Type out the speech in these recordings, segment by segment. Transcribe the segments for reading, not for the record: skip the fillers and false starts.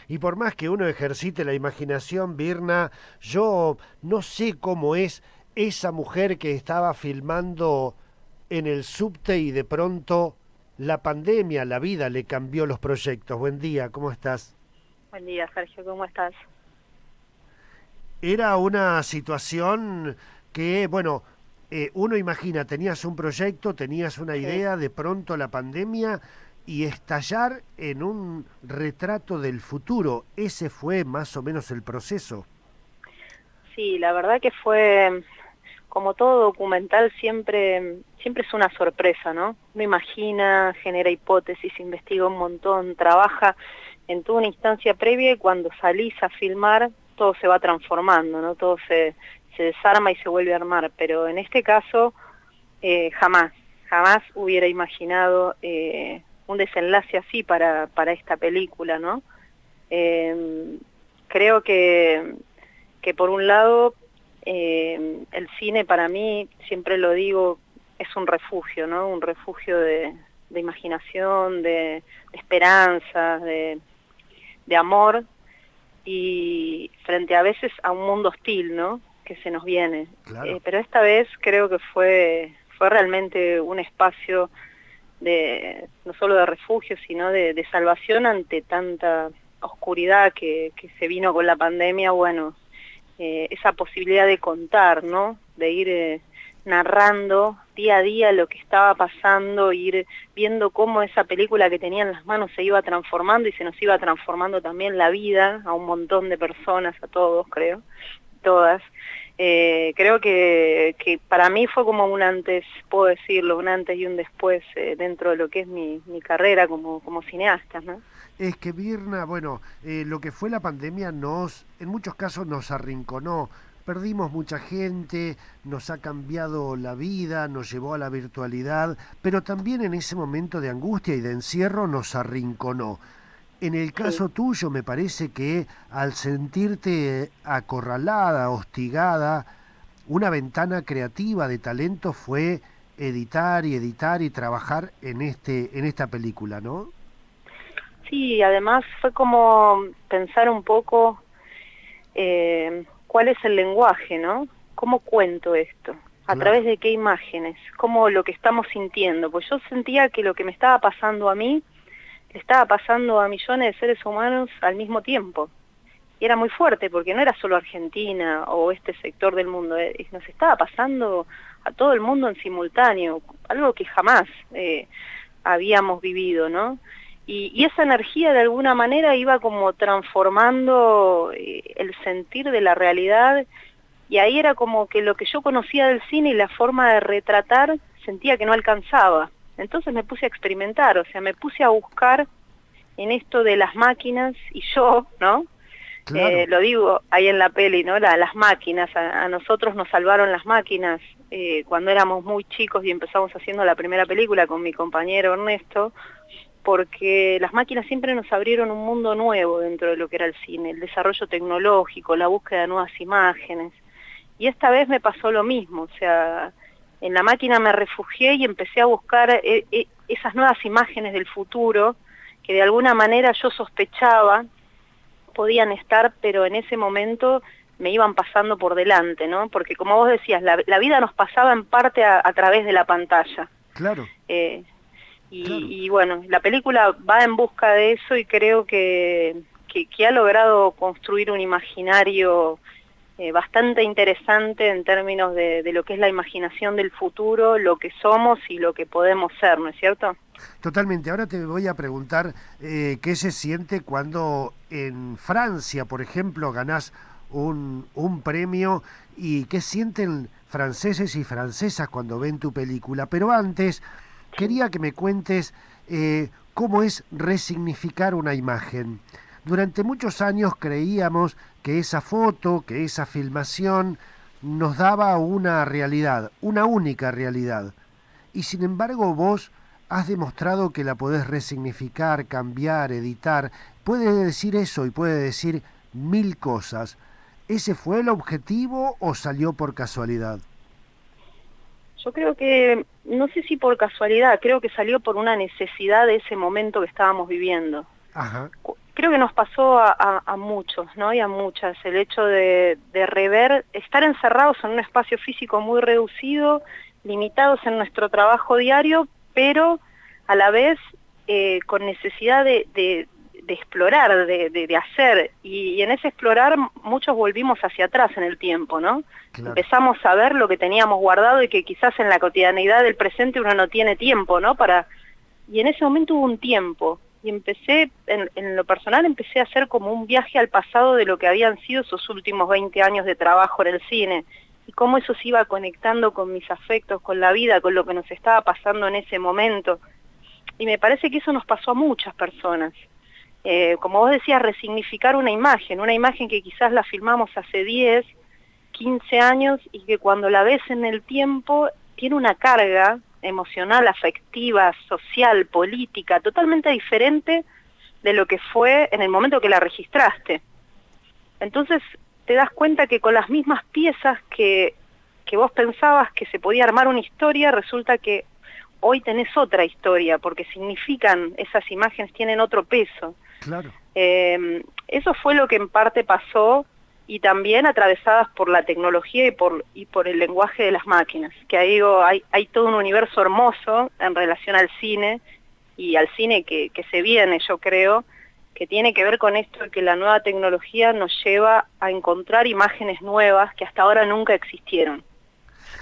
Y por más que uno ejercite la imaginación, Birna, yo no sé cómo es esa mujer que estaba filmando en el subte y de pronto la pandemia, la vida le cambió los proyectos. Buen día, ¿cómo estás? Buen día, Sergio, ¿cómo estás? Era una situación que, bueno, uno imagina, tenías un proyecto, tenías una Sí, idea, de pronto la pandemia y estallar en un retrato del futuro. Ese fue más o menos el proceso. sí, la verdad que fue, como todo documental, siempre es una sorpresa, ¿no? Uno imagina, genera hipótesis, investiga un montón, trabaja en toda una instancia previa y cuando salís a filmar todo se va transformando, ¿no? Se desarma y se vuelve a armar, pero en este caso jamás hubiera imaginado un desenlace así para esta película, ¿no? Eh, creo que por un lado el cine para mí, siempre lo digo, es un refugio, ¿no? Un refugio de imaginación, de esperanza, de amor, y frente a veces a un mundo hostil, ¿no? Que se nos viene. Claro. Pero esta vez creo que fue realmente un espacio no solo de refugio, sino de salvación ante tanta oscuridad que se vino con la pandemia. Bueno, esa posibilidad de contar, ¿no? De ir narrando día a día lo que estaba pasando, ir viendo cómo esa película que tenía en las manos se iba transformando y se nos iba transformando también la vida a un montón de personas, a todos creo, todas. Creo que para mí fue como un antes, puedo decirlo, un antes y un después dentro de lo que es mi carrera como cineasta, ¿no? Es que Birna, bueno, lo que fue la pandemia en muchos casos nos arrinconó. Perdimos mucha gente, nos ha cambiado la vida, nos llevó a la virtualidad, pero también en ese momento de angustia y de encierro nos arrinconó. En el Sí. caso tuyo, me parece que al sentirte acorralada, hostigada, una ventana creativa de talento fue editar y trabajar en esta película, ¿no? Sí, además fue como pensar un poco cuál es el lenguaje, ¿no? ¿Cómo cuento esto? ¿A Claro. través de qué imágenes? ¿Cómo lo que estamos sintiendo? Pues yo sentía que lo que me estaba pasando a mí, le estaba pasando a millones de seres humanos al mismo tiempo. Y era muy fuerte, porque no era solo Argentina o este sector del mundo, nos estaba pasando a todo el mundo en simultáneo, algo que jamás habíamos vivido, ¿no? Y esa energía de alguna manera iba como transformando el sentir de la realidad, y ahí era como que lo que yo conocía del cine y la forma de retratar sentía que no alcanzaba. Entonces me puse a experimentar, o sea, me puse a buscar en esto de las máquinas y yo, ¿no? Claro. Lo digo ahí en la peli, ¿no? Las máquinas, a nosotros nos salvaron las máquinas cuando éramos muy chicos y empezamos haciendo la primera película con mi compañero Ernesto, porque las máquinas siempre nos abrieron un mundo nuevo dentro de lo que era el cine, el desarrollo tecnológico, la búsqueda de nuevas imágenes. Y esta vez me pasó lo mismo, o sea, en la máquina me refugié y empecé a buscar esas nuevas imágenes del futuro que de alguna manera yo sospechaba podían estar, pero en ese momento me iban pasando por delante, ¿no? Porque como vos decías, la vida nos pasaba en parte a través de la pantalla. Claro, Eh, claro. y bueno, la película va en busca de eso y creo que ha logrado construir un imaginario bastante interesante en términos de lo que es la imaginación del futuro, lo que somos y lo que podemos ser, ¿no es cierto? Totalmente. Ahora te voy a preguntar qué se siente cuando en Francia, por ejemplo, ganás un premio y qué sienten franceses y francesas cuando ven tu película. Pero antes, Sí. quería que me cuentes cómo es resignificar una imagen. Durante muchos años creíamos que esa foto, que esa filmación nos daba una realidad, una única realidad. Y sin embargo vos has demostrado que la podés resignificar, cambiar, editar. Puede decir eso y puede decir mil cosas. ¿Ese fue el objetivo o salió por casualidad? Yo creo que, no sé si por casualidad, creo que salió por una necesidad de ese momento que estábamos viviendo. Ajá, creo que nos pasó a muchos, ¿no? Y a muchas, el hecho de rever, estar encerrados en un espacio físico muy reducido, limitados en nuestro trabajo diario, pero a la vez con necesidad de explorar, de hacer, y en ese explorar muchos volvimos hacia atrás en el tiempo, ¿no? Claro. Empezamos a ver lo que teníamos guardado y que quizás en la cotidianidad del presente uno no tiene tiempo, ¿no? Y en ese momento hubo un tiempo, y empecé, en lo personal, empecé a hacer como un viaje al pasado de lo que habían sido esos últimos 20 años de trabajo en el cine, y cómo eso se iba conectando con mis afectos, con la vida, con lo que nos estaba pasando en ese momento. Y me parece que eso nos pasó a muchas personas. Como vos decías, resignificar una imagen que quizás la filmamos hace 10, 15 años, y que cuando la ves en el tiempo tiene una carga emocional, afectiva, social, política, totalmente diferente de lo que fue en el momento que la registraste. Entonces te das cuenta que con las mismas piezas que vos pensabas que se podía armar una historia, resulta que hoy tenés otra historia, porque significan, esas imágenes tienen otro peso. Claro. Eso fue lo que en parte pasó, y también atravesadas por la tecnología y por el lenguaje de las máquinas, que ahí hay todo un universo hermoso en relación al cine, y al cine que se viene, yo creo, que tiene que ver con esto de que la nueva tecnología nos lleva a encontrar imágenes nuevas que hasta ahora nunca existieron,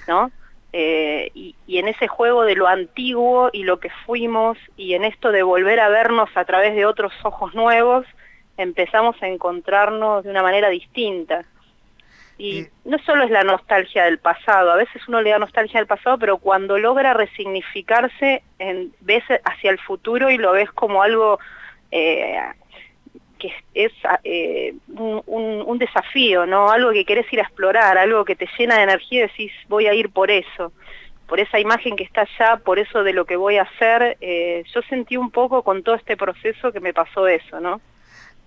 ¿no? Y en ese juego de lo antiguo y lo que fuimos, y en esto de volver a vernos a través de otros ojos nuevos, empezamos a encontrarnos de una manera distinta. Y no solo es la nostalgia del pasado, a veces uno le da nostalgia del pasado, pero cuando logra resignificarse, ves hacia el futuro y lo ves como algo que es un desafío, ¿no? Algo que querés ir a explorar, algo que te llena de energía y decís, voy a ir por eso, por esa imagen que está allá, por eso de lo que voy a hacer. Yo sentí un poco con todo este proceso que me pasó eso, ¿no?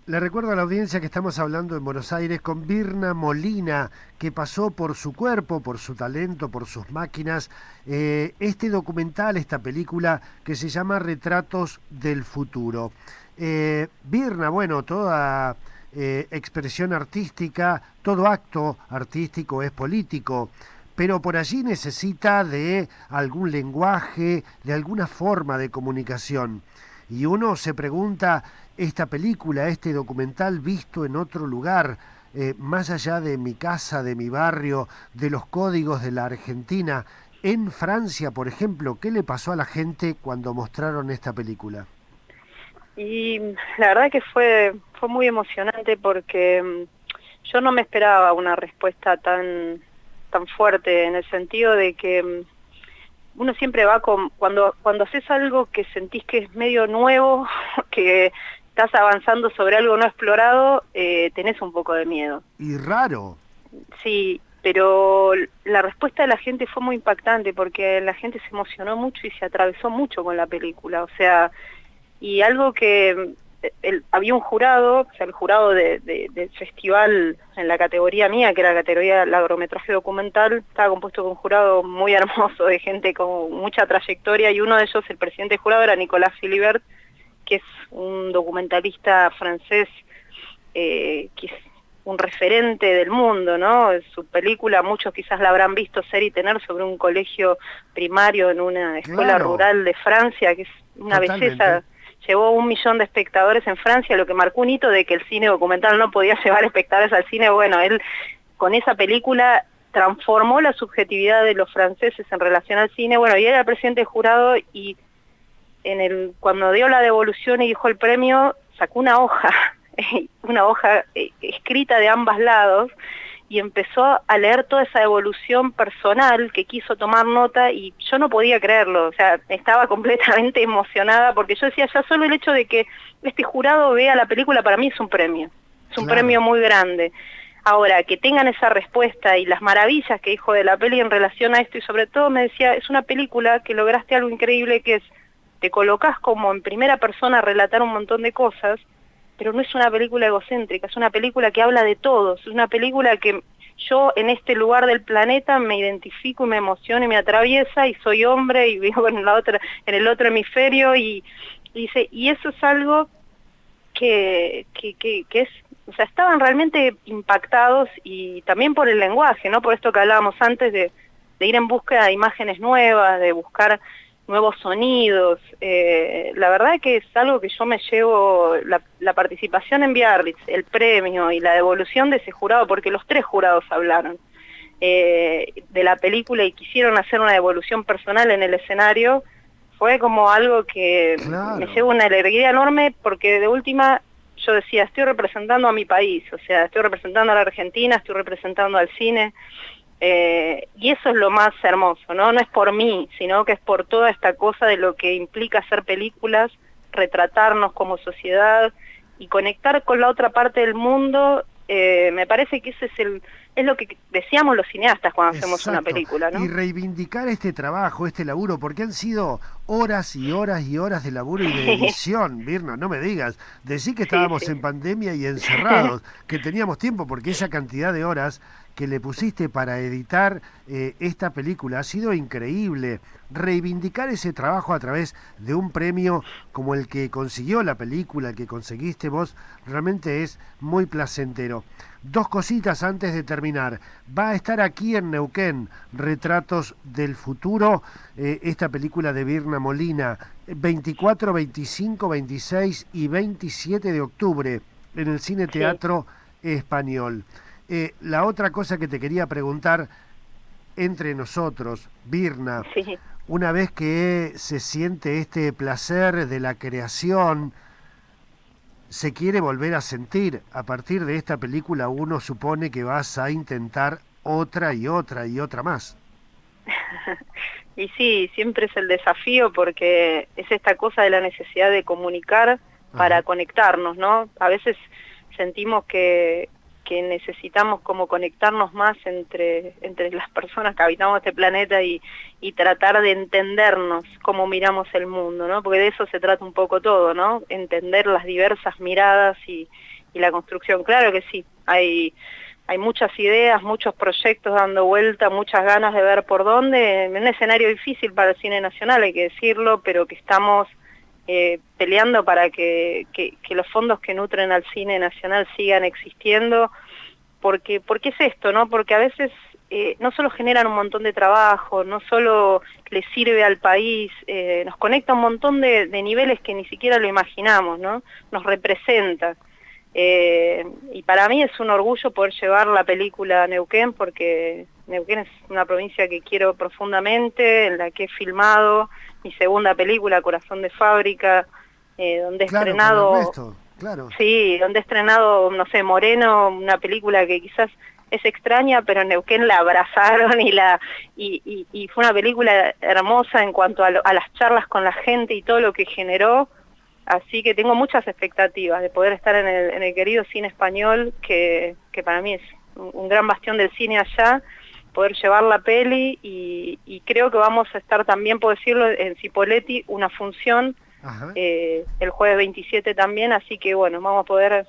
Le recuerdo a la audiencia que estamos hablando en Buenos Aires con Birna Molina, que pasó por su cuerpo, por su talento, por sus máquinas, este documental, esta película que se llama Retratos del Futuro. Birna, bueno, toda expresión artística, todo acto artístico es político, pero por allí necesita de algún lenguaje, de alguna forma de comunicación. Y uno se pregunta, esta película, este documental visto en otro lugar, más allá de mi casa, de mi barrio, de los códigos de la Argentina, en Francia, por ejemplo, ¿qué le pasó a la gente cuando mostraron esta película? Y la verdad que fue muy emocionante, porque yo no me esperaba una respuesta tan fuerte, en el sentido de que uno siempre va cuando haces algo que sentís que es medio nuevo, que estás avanzando sobre algo no explorado, tenés un poco de miedo. Y raro. Sí, pero la respuesta de la gente fue muy impactante, porque la gente se emocionó mucho y se atravesó mucho con la película, o sea, y algo que había un jurado, o sea, el jurado del festival en la categoría mía, que era la categoría largometraje documental, estaba compuesto por un jurado muy hermoso, de gente con mucha trayectoria, y uno de ellos, el presidente del jurado, era Nicolas Philibert, que es un documentalista francés, que es un referente del mundo, ¿no? Su película, muchos quizás la habrán visto, Ser y Tener, sobre un colegio primario en una escuela rural de Francia, que es una belleza. Llevó 1 millón de espectadores en Francia, lo que marcó un hito de que el cine documental no podía llevar espectadores al cine. Bueno, él con esa película transformó la subjetividad de los franceses en relación al cine. Bueno, y era el presidente del jurado, y cuando dio la devolución y dijo el premio, sacó una hoja escrita de ambos lados, y empezó a leer toda esa evolución personal, que quiso tomar nota, y yo no podía creerlo, o sea, estaba completamente emocionada, porque yo decía, ya solo el hecho de que este jurado vea la película para mí es un premio, es un premio muy grande. Ahora, que tengan esa respuesta y las maravillas que dijo de la peli en relación a esto, y sobre todo me decía, es una película que lograste algo increíble, que es, te colocas como en primera persona a relatar un montón de cosas, pero no es una película egocéntrica, es una película que habla de todos, es una película que yo en este lugar del planeta me identifico y me emociona y me atraviesa, y soy hombre y vivo en el otro hemisferio, y dice, y eso es algo que es, o sea, estaban realmente impactados, y también por el lenguaje, ¿no? Por esto que hablábamos antes de ir en búsqueda de imágenes nuevas, de buscar nuevos sonidos. La verdad que es algo que yo me llevo, la participación en Biarritz, el premio y la devolución de ese jurado, porque los 3 jurados hablaron de la película y quisieron hacer una devolución personal en el escenario. Fue como algo que me Claro. lleva una alegría enorme, porque de última yo decía, estoy representando a mi país, o sea, estoy representando a la Argentina, estoy representando al cine, y eso es lo más hermoso, ¿no? No es por mí, sino que es por toda esta cosa de lo que implica hacer películas, retratarnos como sociedad y conectar con la otra parte del mundo. Me parece que ese es lo que decíamos los cineastas cuando hacemos una Exacto, película, y ¿no? reivindicar este trabajo, este laburo, porque han sido horas y horas y horas de laburo y de edición, Virna, no me digas, decí que Sí, estábamos sí, en pandemia y encerrados, que teníamos tiempo, porque esa cantidad de horas que le pusiste para editar esta película ha sido increíble. Reivindicar ese trabajo a través de un premio como el que consiguió la película, el que conseguiste vos, realmente es muy placentero. 2 cositas antes de terminar. Va a estar aquí en Neuquén, Retratos del Futuro, esta película de Virna Molina, 24, 25, 26 y 27 de octubre en el Cine sí, Teatro Español. La otra cosa que te quería preguntar, entre nosotros, Virna, sí. una vez que se siente este placer de la creación, se quiere volver a sentir. A partir de esta película uno supone que vas a intentar otra y otra y otra más. Y sí, siempre es el desafío, porque es esta cosa de la necesidad de comunicar para Ajá. conectarnos, ¿no? A veces sentimos que necesitamos como conectarnos más entre las personas que habitamos este planeta, y tratar de entendernos cómo miramos el mundo, ¿no? Porque de eso se trata un poco todo, ¿no? Entender las diversas miradas y la construcción. Claro que sí, hay muchas ideas, muchos proyectos dando vuelta, muchas ganas de ver por dónde, en un escenario difícil para el cine nacional, hay que decirlo, pero que estamos peleando para que los fondos que nutren al cine nacional sigan existiendo, porque es esto, ¿no? Porque a veces no solo generan un montón de trabajo, no solo le sirve al país, nos conecta a un montón de niveles que ni siquiera lo imaginamos, ¿no? Nos representa. Y para mí es un orgullo poder llevar la película a Neuquén, porque Neuquén es una provincia que quiero profundamente, en la que he filmado mi segunda película, Corazón de Fábrica, donde he Claro, con estrenado, Ernesto, claro. sí, donde he estrenado, no sé, Moreno, una película que quizás es extraña, pero en Neuquén la abrazaron, y fue una película hermosa en cuanto a las charlas con la gente y todo lo que generó. Así que tengo muchas expectativas de poder estar en el querido cine español, que para mí es un gran bastión del cine allá, poder llevar la peli, y creo que vamos a estar también, puedo decirlo, en Cipolletti, una función Ajá. el jueves 27 también, así que bueno, vamos a poder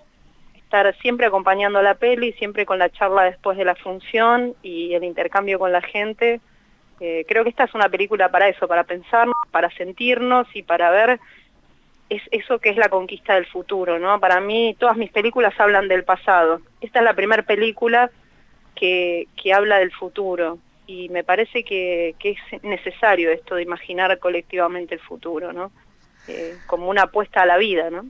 estar siempre acompañando la peli, siempre con la charla después de la función y el intercambio con la gente. Creo que esta es una película para eso, para pensarnos, para sentirnos y para ver es eso que es la conquista del futuro, ¿no? Para mí todas mis películas hablan del pasado. Esta es la primera película que habla del futuro, y me parece que es necesario esto de imaginar colectivamente el futuro, ¿no? Como una apuesta a la vida, ¿no?